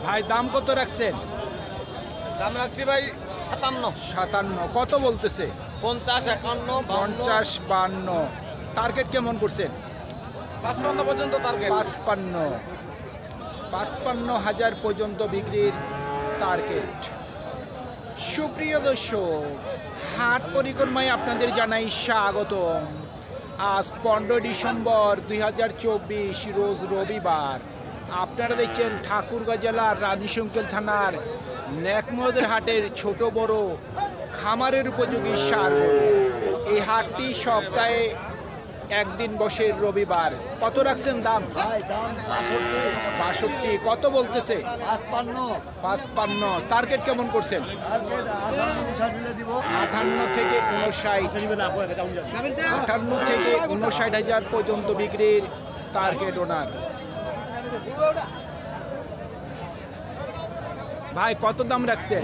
ভাই দাম কত রাখছেন? দাম রাখছি ভাই 57। 57 কত বলতেছে? 50, 51, 50, 52 টার্গেট কেমন করছেন? 55 পর্যন্ত টার্গেট। 55,000 পর্যন্ত বিক্রির টার্গেট। সুপ্রিয় দর্শক, হাট পরিক্রমায় আপনাদের জানাই স্বাগতম। আজ 15 ডিসেম্বর 2024 রোজ রবিবার। আপনারা দেখছেন ঠাকুরগাঁ জেলার রানীশঙ্কল থানার নেকমোদের হাটের ছোট বড় খামারের উপযোগী সার গরু। এই হাটটি সপ্তাহে একদিন বসে রবিবার। কত রাখছেন দাম? 62 কত বলতেছে? 55 টার্গেট কেমন করছেন? 58 থেকে 59,000 পর্যন্ত বিক্রির টার্গেট ওনার। ভাই কত দাম রাখছেন?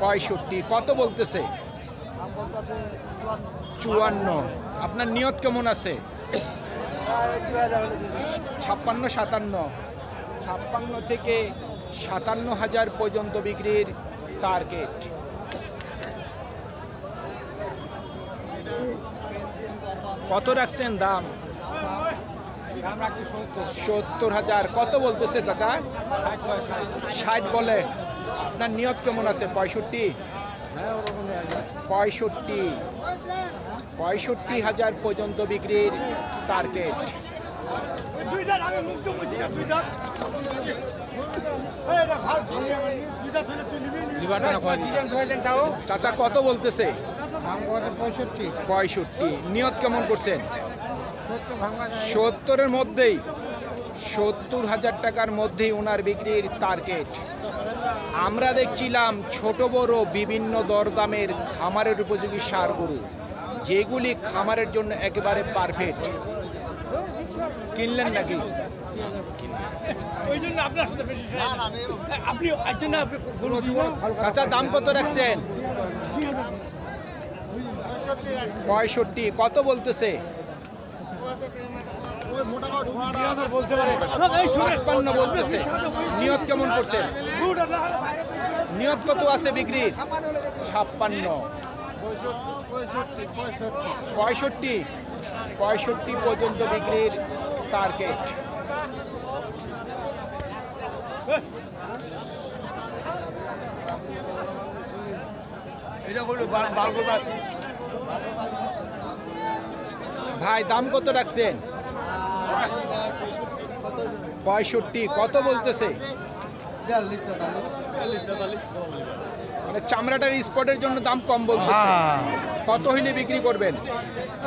65 কত বলতেছে? 54 আপনার নিয়ত কেমন আছে? 56 থেকে 57,000 পর্যন্ত বিক্রির টার্গেট। কত রাখছেন দাম? 70,000 কত বলতেছে চাচা? 60 বলে। আপনার নিয়ত কেমন আছে? 65,000 পর্যন্ত বিক্রির টার্গেট। চাচা কত বলতেছে? 65 নিয়ত কেমন করছেন? 70-এর মধ্যেই, 70,000 টাকার মধ্যেই ওনার বিক্রির টার্গেট। আমরা দেখছিলাম ছোট বড় বিভিন্ন দরদামের খামারের উপযোগী সার গরু, যেগুলি খামারের জন্য একেবারে পারফেক্ট। কিনলেন নাকি? চাচা দাম কত রাখছেন? 65 কত বলতেছে? 55 বলতেছে। নিয়ত কেমন করছেন? নিয়ত কত আছে বিক্রির? 56 65 পর্যন্ত বিক্রির টার্গেট। ভাই দাম কত রাখছেন? 65 কত বলতেছে? মানে চামড়াটার স্পটের জন্য দাম কম বলতেছে। কত হইলে বিক্রি করবেন?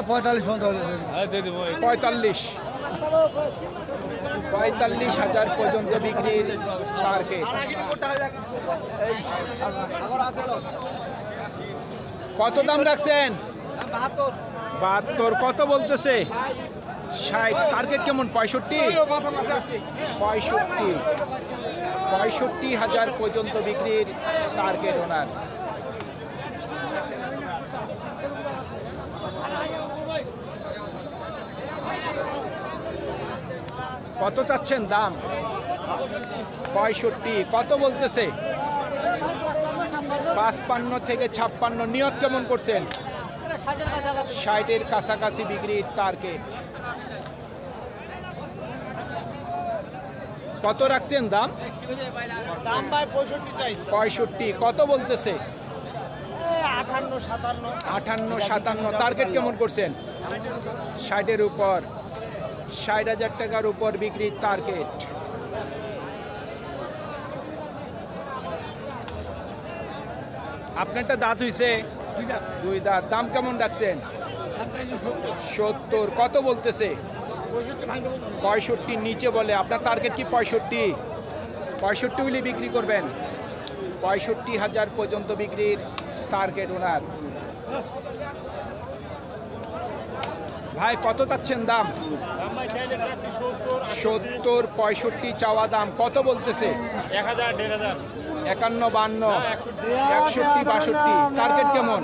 45,000 পর্যন্ত বিক্রির টার্গেট। কত দাম রাখছেন? 72 কত বলতেছে? 60 টার্গেট কেমন? 65,000 পর্যন্ত বিক্রির টার্গেট ওনার। কত চাচ্ছেন দাম? 65 কত বলতেছে? 55 থেকে 56 নিয়ত কেমন করছেন? 60-এর কাছাকাছি বিক্রির টার্গেট। কত রাখছেন দাম? 65 কত বলতেছে? 58-57 টার্গেট কেমন করছেন? 60-এর উপর, 60,000 টাকার উপর বিক্রির টার্গেট। আপনারটা দাঁত হইছে? 2 দাঁত। দাম কেমন রাখছেন? 70 কত বলতেছে? 65 নিচে বলে। আপনার টার্গেট কি 65 হইলে বিক্রি করবেন? 65,000 পর্যন্ত বিক্রির টার্গেট ওনার। ভাই কত চাচ্ছেন দাম? 70 65 চাওয়া দাম। কত বলতেছে? 1000, 1500। 51, 52, 61, 62 টার্গেট কেমন?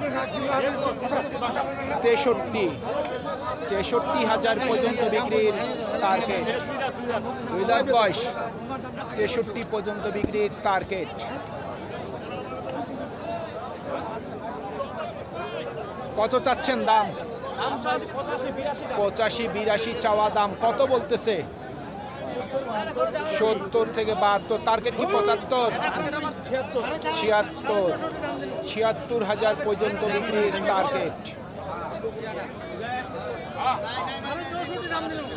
63,000 পর্যন্ত বিক্রির টার্গেট। দুই দাঁত বয়স, 63 পর্যন্ত বিক্রির টার্গেট। কত চাচ্ছেন দাম? 85-82 চাওয়া দাম। কত বলতেছে? 70 থেকে 72। টার্গেট কি 75? 76,000 পর্যন্ত বিক্রির টার্গেট।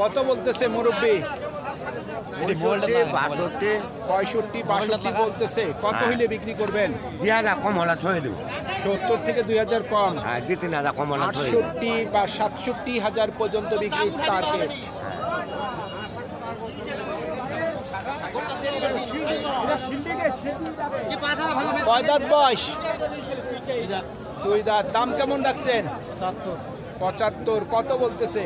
কত বলতেছে মুরব্বী? 65-62 বলতেছে। কত হইলে বিক্রি করবেন? 70 থেকে 2000 কম। 68 বা 67,000 পর্যন্ত বিক্রির টার্গেট। কয় দাঁত বয়স? দুই দাঁত। দাম কেমন রাখছেন? 75। কত বলতেছে?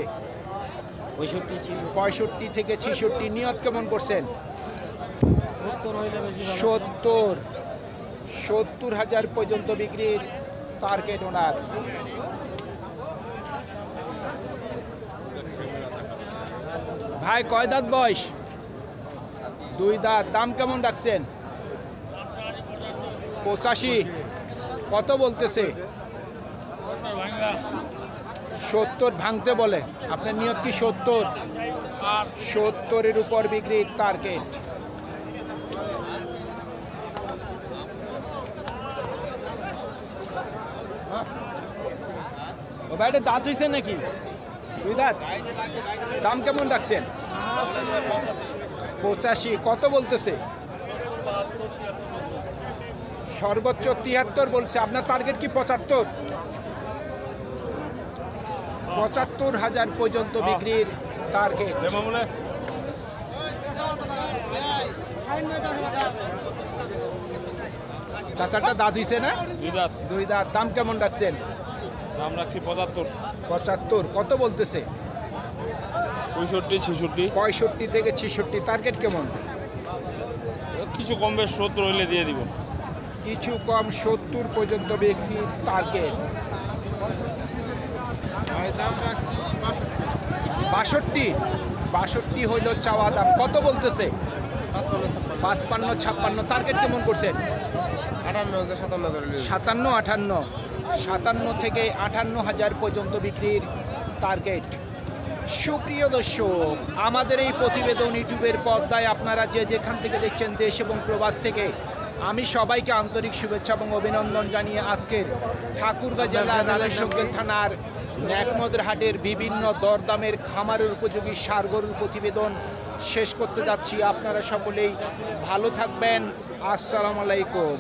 65 থেকে 66। নিয়ত কেমন করছেন? 70,000 পর্যন্ত বিক্রির টার্গেট ওনার। ভাই কয় দাঁত বয়স? দুই দাঁত। দাম কেমন রাখছেন? 85। কত বলতেছে? 70 ভাঙতে বলে। আপনার নিয়ত কি 70? 70-এর উপর বিক্রির টার্গেট। ও ভাই, এটা দাঁত হয়েছে নাকি? দুই দাঁত। দাম কেমন রাখছেন? 85। কত বলতেছে? সর্বোচ্চ 73 বলছে। আপনার টার্গেট কি 75? 75,000 পর্যন্ত বিক্রির টার্গেট। চাচারটা দাঁত হইছে না? দুই দাঁত। দাম কেমন রাখছেন? দাম রাখছি 75। 75। কত বলতেছে? 65-66। 65 থেকে 66। টার্গেট কেমন? কিছু কম বেশ 70 হইলে দিয়ে দিব। কিছু কম 70 পর্যন্ত বিক্রির টার্গেট। 62 হইল চাওয়া দাম। কত বলতেছে? 55-56। টার্গেট কেমন করছেন? 57 থেকে 58,000 পর্যন্ত বিক্রির টার্গেট। সুপ্রিয় দর্শক, আমাদের এই প্রতিবেদন ইউটিউবের পর্দায় আপনারা যে যেখান থেকে দেখছেন, দেশ এবং প্রবাস থেকে, আমি সবাইকে আন্তরিক শুভেচ্ছা এবং অভিনন্দন জানিয়ে আজকের ঠাকুরগাঁ জেলার রানীশঙ্কর থানার ন্যাকমদের হাটের বিভিন্ন দরদামের খামারের উপযোগী ষাঁড় গরুর প্রতিবেদন শেষ করতে যাচ্ছি। আপনারা সকলেই ভালো থাকবেন। আসসালামু আলাইকুম।